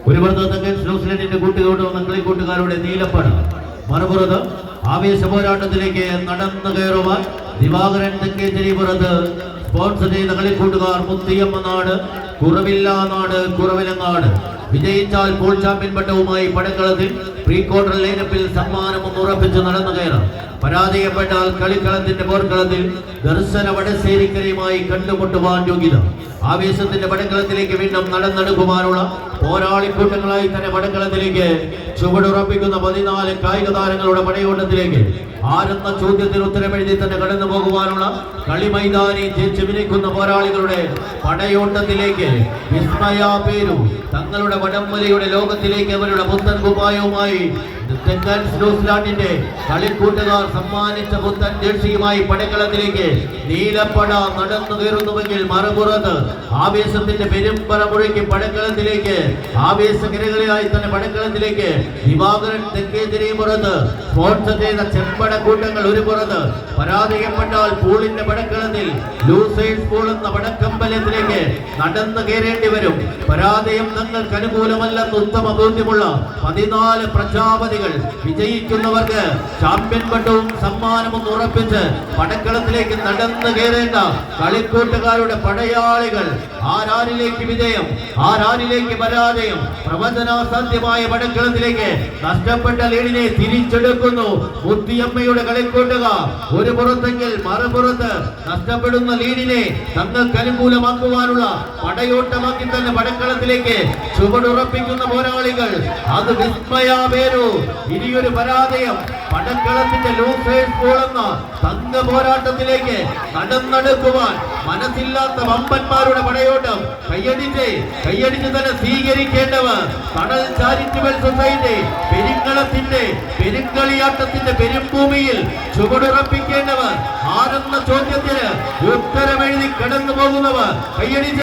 ഒരു പുറത്ത് ന്യൂസിലൻഡിന്റെ കൂട്ടുകൂട്ടുന്ന കളിക്കൂട്ടുകാരുടെ നീലപ്പട, മറുപുറത്ത് ആവേശ പോരാട്ടത്തിലേക്ക് നടന്നു കയറുവാൻ ദിവാകരൻ തെക്കേതിരിപ്പുറത്ത് സ്പോൺസർ ചെയ്ത കളിക്കൂട്ടുകാർ മുത്തിയമ്മ നാട്, കുറവില്ല നാട്, കുറവിലങ്ങാട്. വിജയിച്ചാൽ പോൾ ചാമ്പ്യൻ പട്ടവുമായി പടക്കളത്തിൽ പ്രീ ക്വാർട്ടർ ലൈനപ്പിൽ സമ്മാനം ഉറപ്പിച്ച് നടന്നു കയറാം. പരാജയപ്പെട്ടാൽ കളിക്കളത്തിന്റെ പോർക്കളത്തിൽ ദർശന വടശ്ശേരിക്കരയുമായി കണ്ടുമുട്ടുവാൻ യോഗ്യത. ആവേശത്തിന്റെ പടക്കളത്തിലേക്ക് വീണ്ടും നടന്നെടുക്കുവാനുള്ള പോരാളിക്കൂട്ടങ്ങളായി തന്നെ പടക്കളത്തിലേക്ക് ചുവടുറപ്പിക്കുന്ന 14 കായിക താരങ്ങളുടെ പടയോട്ടത്തിലേക്ക് ആരെന്ന ചോദ്യത്തിന് ഉത്തരമെഴുതി തന്നെ കടന്നു പോകുവാനുള്ള കളിമൈതാനി ചെവിനിക്കുന്ന പോരാളികളുടെ പടയോട്ടത്തിലേക്ക് വിസ്മയ പേരു തങ്ങളുടെ വടംവലിയുടെ ലോകത്തിലേക്ക് അവരുടെ പുത്തൻ കുപ്പായവുമായി തെക്കൻ ന്യൂസിലാൻഡിന്റെ കളിക്കൂട്ടുകാർ സമ്മാനിച്ച പുത്തൻ ജേഴ്സിയുമായി പടക്കളത്തിലേക്ക് നീലപ്പട നടന്നു കയറുന്നുവെങ്കിൽ മറുപുറത്ത് ആവേശത്തിന്റെ പെരുമ്പറ മുഴക്കി പടക്കളത്തിലേക്ക് ആവേശകരകളിലായി തന്നെ പടക്കളത്തിലേക്ക് ദിവാകരൻ തെക്കേതിരിപ്പുറത്ത് സ്പോൺസർ ചെയ്ത ചെമ്പട കൂട്ടങ്ങൾ ഒരു പുറത്ത്. പരാജയപ്പെട്ടാൽ പൂളിന്റെ പടക്കളത്തിൽ ലൂസേഴ്സ് പൂൾ എന്ന പടക്കമ്പലത്തിലേക്ക് നടന്നു കയറേണ്ടി വരും. പരാജയം തങ്ങൾക്ക് അനുകൂലമല്ലെന്ന് ഉത്തമ ബോധ്യമുള്ള 14 പ്രജാപതികൾ വിജയിക്കുന്നവർക്ക് ചാമ്പ്യൻ പട്ടവും സമ്മാനവും ഉറപ്പിച്ച് പടക്കളത്തിലേക്ക് നടന്നു കയറേണ്ട കളിക്കൂട്ടുകാരുടെ പടയാളികൾ. ആരാരിലേക്ക് വിജയം, ആരാരിലേക്ക് പരാജയം. പ്രവചനാസാധ്യമായ പടക്കളത്തിലേക്ക് നഷ്ടപ്പെട്ട ലീഡിനെ തിരിച്ചെടുക്കുന്നു മുത്തിയമ്മയുടെ കളിക്കൂട്ടുകാർ. ഒരു പുറത്തെങ്കിൽ മറുപുറത്ത് നഷ്ടപ്പെടുന്ന ലീഡിനെ തങ്ങൾക്ക് അനുകൂലമാക്കുവാനുള്ള പടയോട്ടമാക്കി തന്നെ പടക്കളത്തിലേക്ക് ചുവടുറപ്പിക്കുന്ന പോരാളികൾ. അത് വിസ്മയ പേരു. ഇനിയൊരു പരാജയം പടക്കളത്തിന്റെ ലൂസേഴ്സ് പൂൾ എന്ന തങ്ക പോരാട്ടത്തിലേക്ക് നടന്നെടുക്കുവാൻ മനസ്സില്ലാത്ത വമ്പന്മാരുടെ പടയോട്ടം. കയ്യടിച്ച് തന്നെ സ്വീകരിക്കേണ്ടവർ കടൽ ചാരിറ്റബിൾ സൊസൈറ്റി പെരിങ്കളത്തിന്റെ പെരുങ്കളിയാട്ടത്തിന്റെ പെരുംഭൂമിയിൽ ചുവടുറപ്പിക്കേണ്ടവർ ആരെന്ന ചോദ്യത്തിന് ഉത്തരമെഴുതി കടന്നു പോകുന്നവർ കയ്യടിച്ച്